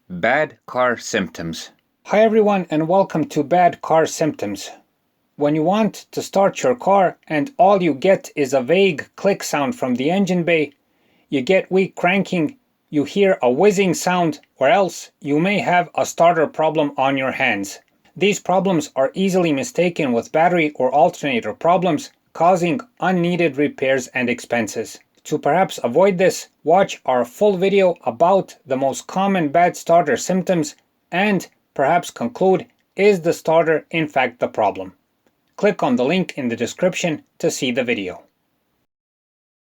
Bad car symptoms. Hi everyone and welcome to Bad Car Symptoms. When you want to start your car and all you get is a vague click sound from the engine bay, you get weak cranking, you hear a whizzing sound, or else you may have a starter problem on your hands. These problems are easily mistaken with battery or alternator problems, causing unneeded repairs and expenses. To perhaps avoid this, watch our full video about the most common bad starter symptoms and perhaps conclude, is the starter in fact the problem? Click on the link in the description to see the video.